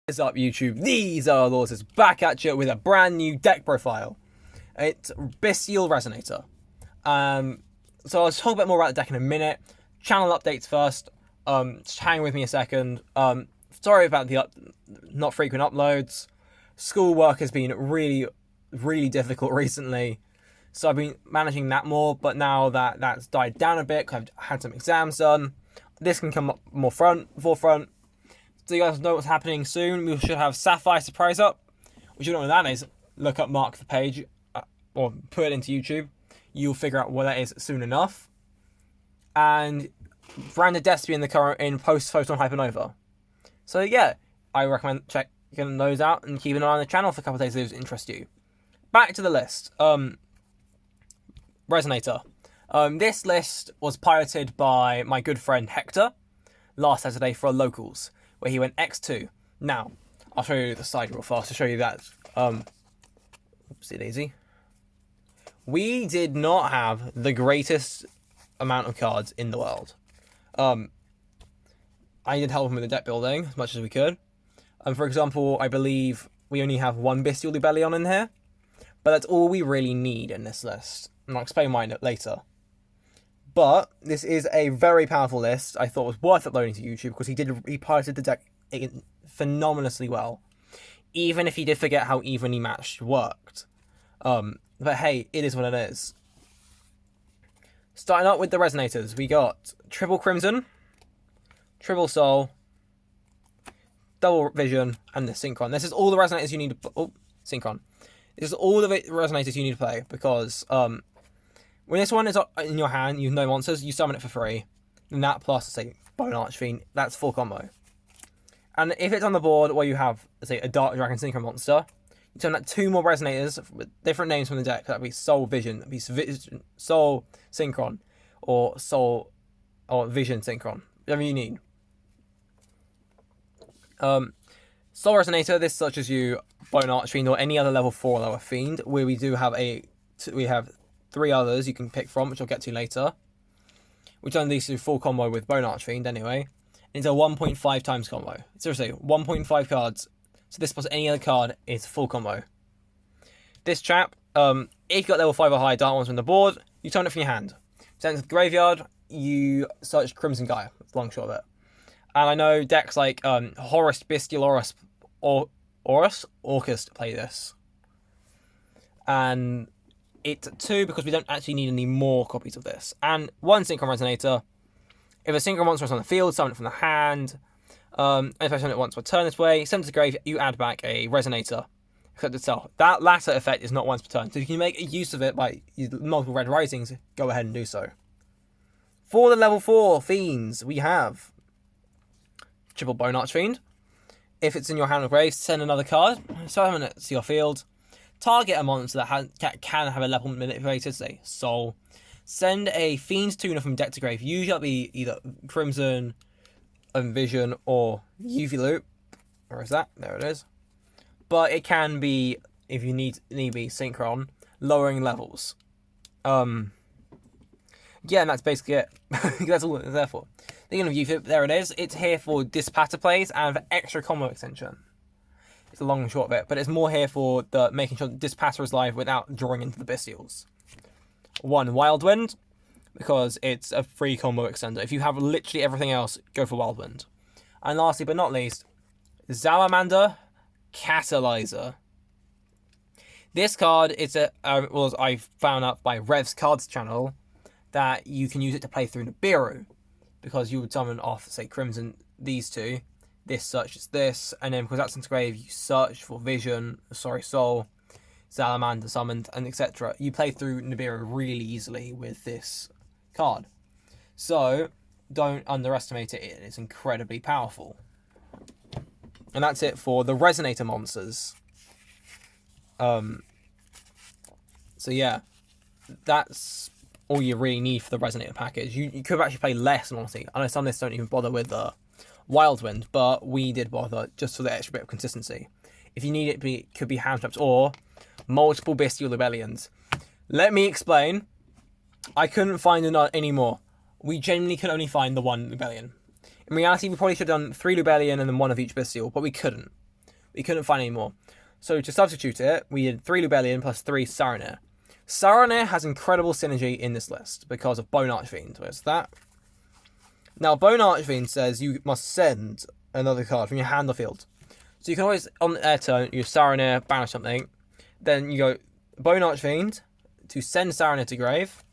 What is up, YouTube? These are Lords back at you with a brand new deck profile. It's Bystial Resonator. So I'll talk a bit more about the deck in a minute. Channel updates first. Just hang with me a second. Sorry about the not frequent uploads. Schoolwork has been really difficult recently, so I've been managing that more. But now that that's died down a bit, I've had some exams done. This can come up more forefront. So you guys know what's happening soon. We should have Sapphire Surprise up. Which you don't know what that is. Look up Mark the page or put it into YouTube. You'll figure out what that is soon enough. And Branded Despy in post Photon Hypernova. So yeah, I recommend checking those out and keeping an eye on the channel for a couple of days if those interest you. Back to the list. Resonator. This list was piloted by my good friend Hector last Saturday for locals, where he went X-2. Now, I'll show you the side real fast to show you that. Oopsie daisy. We did not have the greatest amount of cards in the world. I did help him with the deck building as much as we could. For example, I believe we only have one Bystial Rebellion in here, but that's all we really need in this list. And I'll explain mine later. But this is a very powerful list. I thought it was worth uploading to YouTube because he piloted the deck phenomenally well. Even if he did forget how evenly matched worked. But hey, it is what it is. Starting up with the Resonators, we got Triple Crimson, Triple Soul, Double Vision, and the Synchron. This is all the Resonators you need to... Oh, Synchron. This is all the Resonators you need to play because... when this one is in your hand, you have no monsters, you summon it for free. And that plus, say, Bone Archfiend, that's full combo. And if it's on the board where you have, say, a Dark Dragon Synchro monster, you turn that two more Resonators with different names from the deck. That'd be Soul Vision, that'd be Soul Synchron, or Soul or Vision Synchron, whatever you need. Soul Resonator, this such you Bone Archfiend or any other level 4 lower fiend, where we do have we have 3 others you can pick from, which I'll get to later. We've done these through full combo with Bone Archfiend anyway. It's a 1.5 times combo. Seriously, 1.5 cards. So this plus any other card is full combo. This chap, if you've got level 5 or higher Dark ones on the board, you turn it from your hand. Send it to the graveyard, you search Crimson Gaia. That's long short of it. And I know decks like Horus, Bystial, Orcus play this. And it's 2 because we don't actually need any more copies of this. And 1 Synchron Resonator. If a Synchron monster is on the field, summon it from the hand. And if I summon it once per turn this way, send it to the grave, you add back a Resonator. Except itself. That latter effect is not once per turn. So if you can make use of it by multiple Red Risings, go ahead and do so. For the level 4 Fiends, we have Triple Bone Archfiend. If it's in your hand or grave, send another card. Summon it to your field. Target a monster that can have a level manipulated, say Soul. Send a Fiend's Tuner from deck to grave. Usually it'll be either Crimson, Vision, or UV Loop. Where is that? There it is. But it can be, if you need be, Synchron, lowering levels. Yeah, and that's basically it. That's all it's there for. Thinking of UV, there it is. It's here for Dispatter plays and for extra combo extension. It's a long and short bit, but it's more here for the making sure that Dispatter is live without drawing into the Bystials. 1 Wild Wind, because it's a free combo extender. If you have literally everything else, go for Wild Wind. And lastly but not least, Salamander Catalyzer. This card is I found out by Rev's Cards channel that you can use it to play through Nibiru, because you would summon off, say, Crimson, these two. This searches this, and then because that's in grave, you search for Soul, Salamander summoned, and etc. You play through Nibiru really easily with this card. So, don't underestimate it, it's incredibly powerful. And that's it for the Resonator monsters. So yeah, that's all you really need for the Resonator package. You could actually play less, honestly. I know some lists don't even bother with Wild Wind, but we did bother just for the extra bit of consistency. If you need it, could be hand traps or multiple Bystial Rebellions. Let me explain. I couldn't find any more. We genuinely could only find the 1 Rebellion. In reality, we probably should have done 3 Rebellion and then 1 of each Bystial, but we couldn't. We couldn't find any more. So to substitute it, we had 3 Lubellion plus 3 Saronir. Saronir has incredible synergy in this list because of Bone Archfiend. Where's that? Now, Bone Archfiend says you must send another card from your hand or field. So you can always, on the air turn, use Saronir, banish something. Then you go Bone Archfiend to send Saronir to grave.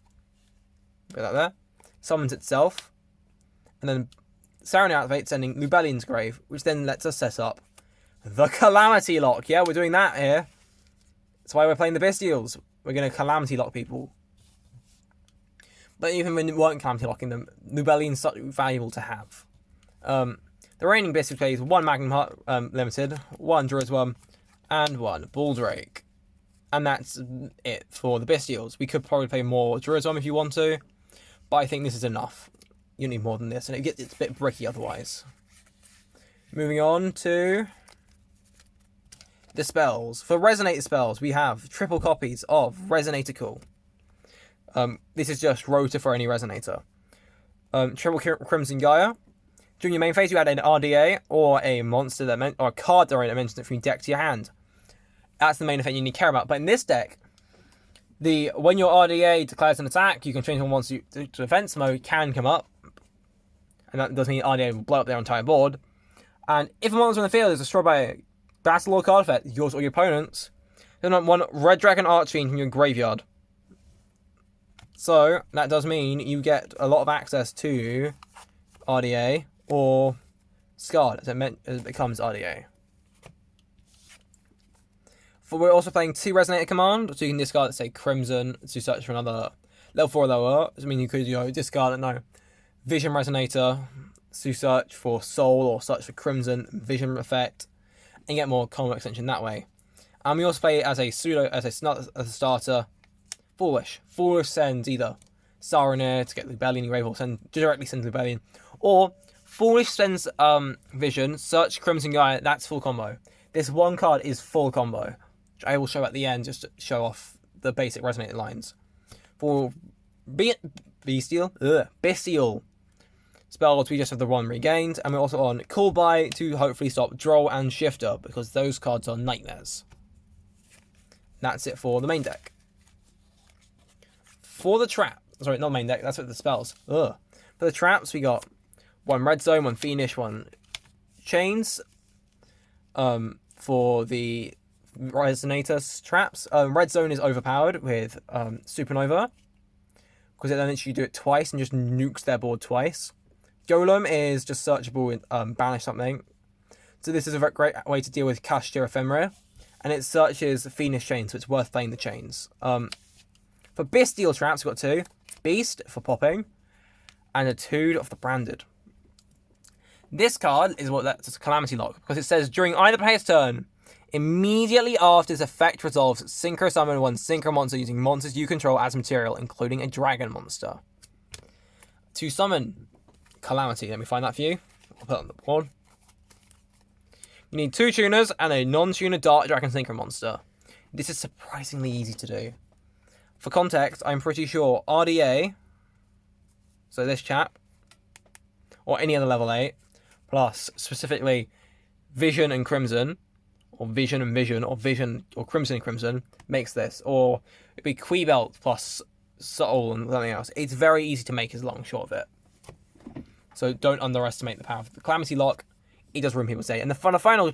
Put that there. Summons itself. And then Saronir activates, sending Lubellion's grave, which then lets us set up the Calamity Lock. Yeah, we're doing that here. That's why we're playing the Bystials. We're going to Calamity Lock people. But even when we weren't Calamity Locking them, Lubellion's so valuable to have. The reigning Bystial plays 1 Magnum Heart Limited, 1 Druid's Worm, and 1 Bulldrake. And that's it for the Bystials. We could probably play more Druid's Worm if you want to, but I think this is enough. You need more than this, and it's a bit bricky otherwise. Moving on to the spells. For Resonator spells, we have triple copies of Resonator Cool. This is just Rota for any Resonator. Triple Crimson Gaia. During your main phase, you add an RDA or a monster or a card that mentions it from your deck to your hand. That's the main effect you need to care about. But in this deck, when your RDA declares an attack, you can change one monster to defense mode, can come up. And that does mean RDA will blow up their entire board. And if a monster on the field is destroyed by a battle or card effect, yours or your opponent's, then 1 Red Dragon Archfiend from your graveyard. So, that does mean you get a lot of access to RDA or Scarred as it becomes RDA. We're also playing 2 Resonator Command, so you can discard, say, Crimson to search for another level 4 or lower. I mean, you could discard Vision Resonator to search for Soul or search for Crimson Vision effect and get more combo extension that way. And we also play as a starter, Foolish. Foolish sends either Saronir to get Lubellion grave or directly sends Lubellion, or Foolish sends Vision, search Crimson Gaia. That's full combo. This one card is full combo, which I will show at the end just to show off the basic Resonator lines. For Bystial spells, we just have the 1 regained, and we're also on Call By to hopefully stop Droll and Shifter, because those cards are nightmares. That's it for the main deck. For the trap, sorry, not main deck, that's what the spells. For the traps, we got 1 Red Zone, 1 Fiendish, 1 Chains. For the Resonator traps, Red Zone is overpowered with Supernova, because it then lets you do it twice and just nukes their board twice. Golem is just searchable with banish something. So this is a very great way to deal with Castor Ephemera. And it searches Fiendish Chains, so it's worth playing the Chains. For Bystial traps, we've got 2. Beast for popping, and a 2 of the Branded. This card is what that's a Calamity Lock, because it says during either player's turn, immediately after this effect resolves, Synchro Summon 1 Synchro monster using monsters you control as material, including a dragon monster. To summon Calamity, let me find that for you. I'll put it on the board. You need 2 tuners and a non-tuner Dark Dragon Synchro monster. This is surprisingly easy to do. For context, I'm pretty sure RDA, so this chap, or any other level 8, plus specifically Vision and Crimson, or Vision and Vision, or Vision or Crimson and Crimson, makes this. Or it'd be Quibelt plus Soul and something else. It's very easy to make, is long short of it. So don't underestimate the power of the Calamity Lock. It does ruin people's day. And the final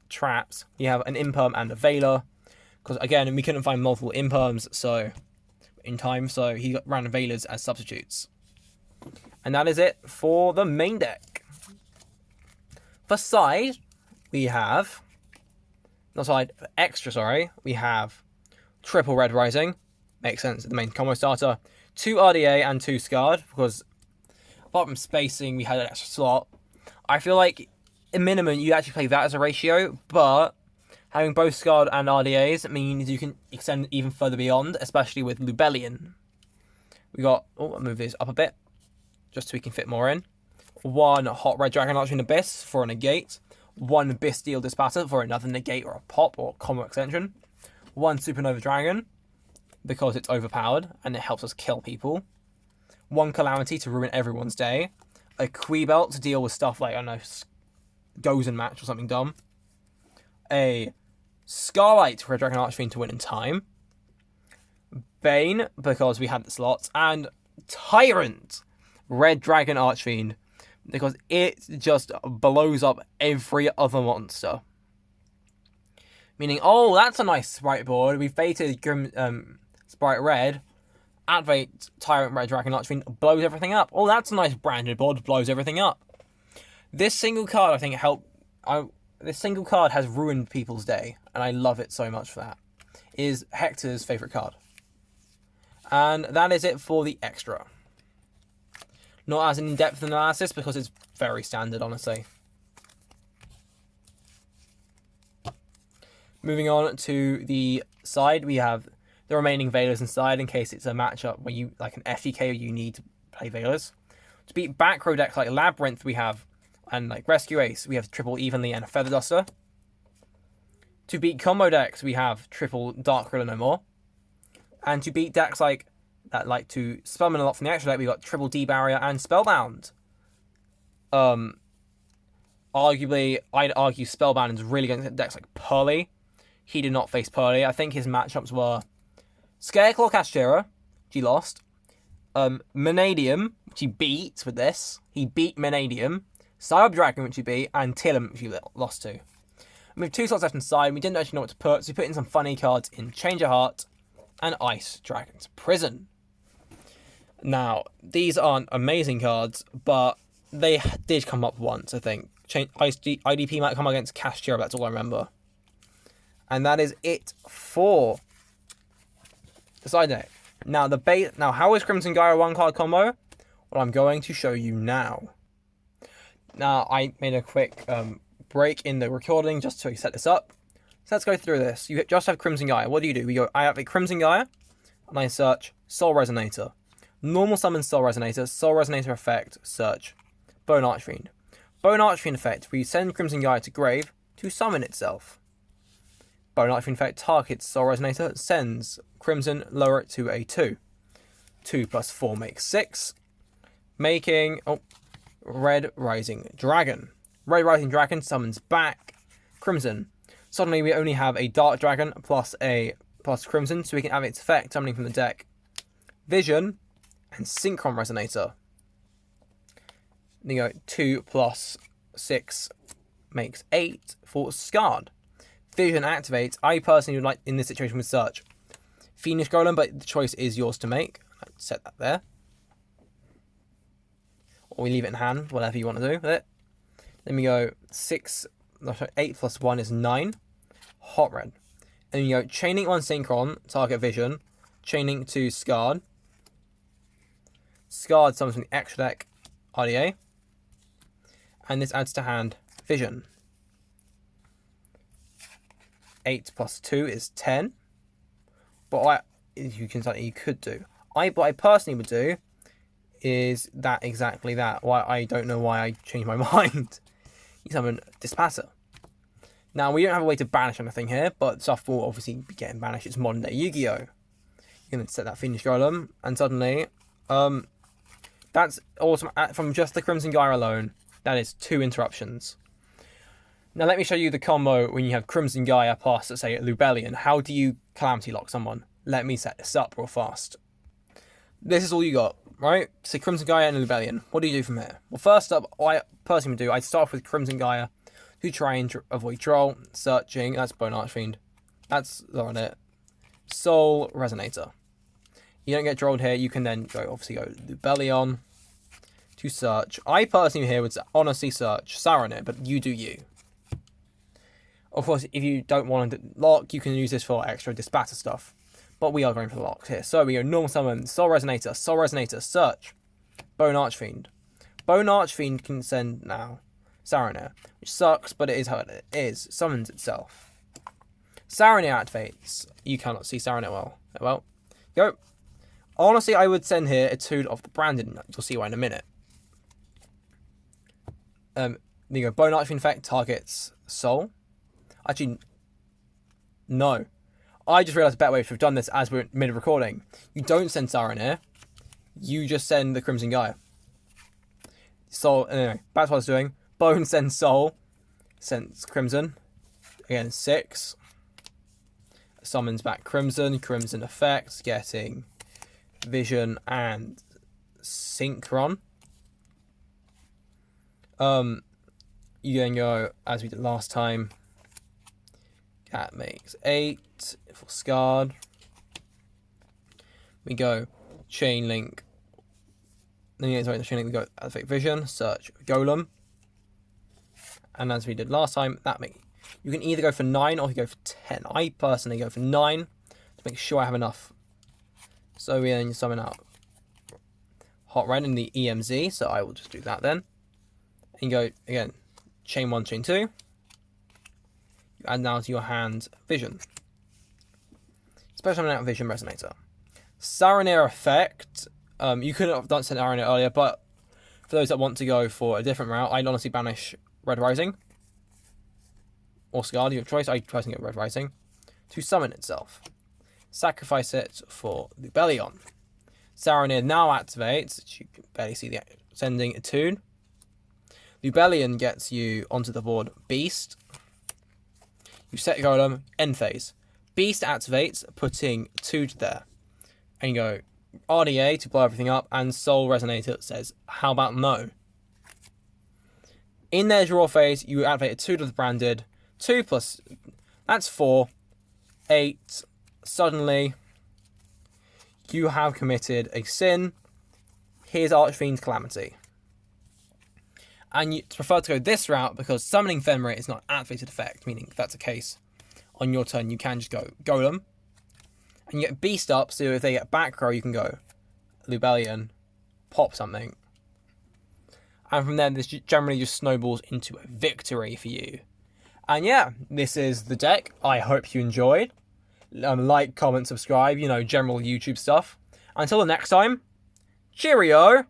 traps, you have an Imperm and a Veiler. Because again, we couldn't find multiple Imperms in time, so he ran Veilers as substitutes. And that is it for the main deck. For side, we have... Not side, for extra, sorry. We have triple Red Rising. Makes sense, the main combo starter. 2 RDA and 2 Scarred, because apart from spacing, we had an extra slot. I feel like, in minimum, you actually play that as a ratio, but having both Scarred and RDAs means you can extend even further beyond, especially with Lubellion. We got... Oh, I'll move this up a bit, just so we can fit more in. 1 Hot Red Dragon Arching Abyss for a negate. 1 Bystial Dispatter for another negate or a pop or combo extension. 1 Supernova Dragon, because it's overpowered and it helps us kill people. 1 Calamity to ruin everyone's day. A Quibelt to deal with stuff like, I don't know, Gozen Match or something dumb. a Scarlight Red Dragon Archfiend to win in time. Bane, because we had the slots. And Tyrant Red Dragon Archfiend, because it just blows up every other monster. Meaning, oh, that's a nice sprite board. We've baited Sprite Red. Activate Tyrant Red Dragon Archfiend, blows everything up. Oh, that's a nice branded board, blows everything up. This single card, I think, this single card has ruined people's day, and I love it so much for that. It is Hector's favourite card. And that is it for the extra. Not as an in-depth analysis, because it's very standard, honestly. Moving on to the side, we have the remaining Veilers inside in case it's a matchup where you, like an FTK, where you need to play Veilers. To beat back row decks like Labyrinth, we have, and like Rescue Ace, we have triple Evenly and a Feather Duster. To beat combo decks, we have triple Dark Ruler No More. And to beat decks like that like to summon a lot from the extra deck, we got triple D Barrier and Spellbound. Arguably, I'd argue Spellbound is really good against decks like Pearly. He did not face Pearly. I think his matchups were Scareclaw Castera, which he lost. Manadium, which he beat with this. He beat Manadium. Cyber Dragon, which he beat, and Tillum, which he lost to. We have 2 slots left inside, and we didn't actually know what to put, so we put in some funny cards in Change of Heart and Ice Dragon's Prison. Now, these aren't amazing cards, but they did come up once, I think. IDP might come against Castera, that's all I remember. And that is it for the side deck. Now, how is Crimson Gyro 1-card combo? Well, I'm going to show you now. Now, I made a quick break in the recording just to set this up. So let's go through this. You just have Crimson Gaia. What do? I have a Crimson Gaia, and I search Soul Resonator. Normal summon Soul Resonator effect, search Bone Archfiend. Bone Archfiend effect, we send Crimson Gaia to grave to summon itself. Bone Archfiend effect targets Soul Resonator, sends Crimson, lower it to a 2. 2 plus 4 makes 6. Making, Red Rising Dragon. Red Rising Dragon summons back Crimson. Suddenly we only have a Dark Dragon plus Crimson, so we can have its effect summoning from the deck Vision and Synchron Resonator. Then you go 2 plus 6 makes 8 for Scarred. Vision activates. I personally would like, in this situation, with search Fiendish Golem, but the choice is yours to make. I'd set that there. Or we leave it in hand, whatever you want to do with it. Then we go 8 plus 1 is 9. Hot Red. And then you go Chaining 1 Synchron, target Vision. Chaining 2 Scarred. Scarred summons from the extra deck RDA. And this adds to hand Vision. 8 plus 2 is 10. But what you could do. What I personally would do is that exactly that. Why I don't know why I changed my mind. You summon Dispatter. Now we don't have a way to banish anything here, but stuff will obviously be getting banished. It's modern day Yu-Gi-Oh! You're gonna set that Fiendish Golem, and suddenly, that's awesome. From just the Crimson Gyre alone, that is 2 interruptions. Now let me show you the combo when you have Crimson Gaia plus, let's say, Lubellion. How do you Calamity Lock someone? Let me set this up real fast. This is all you got, right? So Crimson Gaia and Lubellion. What do you do from here? Well, first up, what I personally would do, I'd start off with Crimson Gaia to try and avoid troll. Searching, that's Bone Archfiend. That's on it. Soul Resonator. You don't get trolled here, you can then obviously go Lubellion to search. I personally here would honestly search Saronir, but you do you. Of course, if you don't want to lock, you can use this for extra Dispatter stuff. But we are going for the locks here. So we go normal summon, Soul Resonator, search, Bone Archfiend. Bone Archfiend can send now Saronir, which sucks, but it is how it is. Summons itself. Saronir activates. You cannot see Saronir well. Well, go. Honestly, I would send here a Tool of the Branded. You'll see why in a minute. There you go. Bone Archfiend effect targets Soul. Actually, no. I just realised a better way to have done this as we're mid-recording. You don't send Saronir. You just send the Crimson Gaia. Soul, anyway, that's what I was doing. Bone sends Soul. Sends Crimson. again 6. Summons back Crimson. Crimson effects, getting Vision and Synchron. You then go, as we did last time, that makes 8 for Scarred. We go Chain Link. Then sorry, the Chain Link, we go Activate Vision, search Golem. And as we did last time, you can either go for 9 or you go for 10. I personally go for 9 to make sure I have enough. So we then summon out Hot Red in the EMZ, so I will just do that then. And you go, again, Chain 1, Chain 2. You add now to your hand Vision. Special summon out Vision Resonator. Saronir effect. You could have done Saronir earlier, but for those that want to go for a different route, I'd honestly banish Red Rising. Or Scarred, your choice. I try to get Red Rising. To summon itself. Sacrifice it for Lubellion. Saronir now activates. You can barely see the sending a tune. Lubellion gets you onto the board Beast. You set Golem, end phase. Beast activates, putting 2 there. And you go RDA to blow everything up, and Soul Resonator says, how about no? In their draw phase, you activate 2 to the branded. 2 plus, that's 4. 8. Suddenly, you have committed a sin. Here's Archfiend's Calamity. And you prefer to go this route because summoning Fenrir is not an activated effect, meaning if that's the case, on your turn you can just go Golem. And you get Beast up, so if they get back row, you can go Lubellion, pop something. And from there, this generally just snowballs into a victory for you. And yeah, this is the deck. I hope you enjoyed. Like, comment, subscribe, general YouTube stuff. Until the next time, cheerio!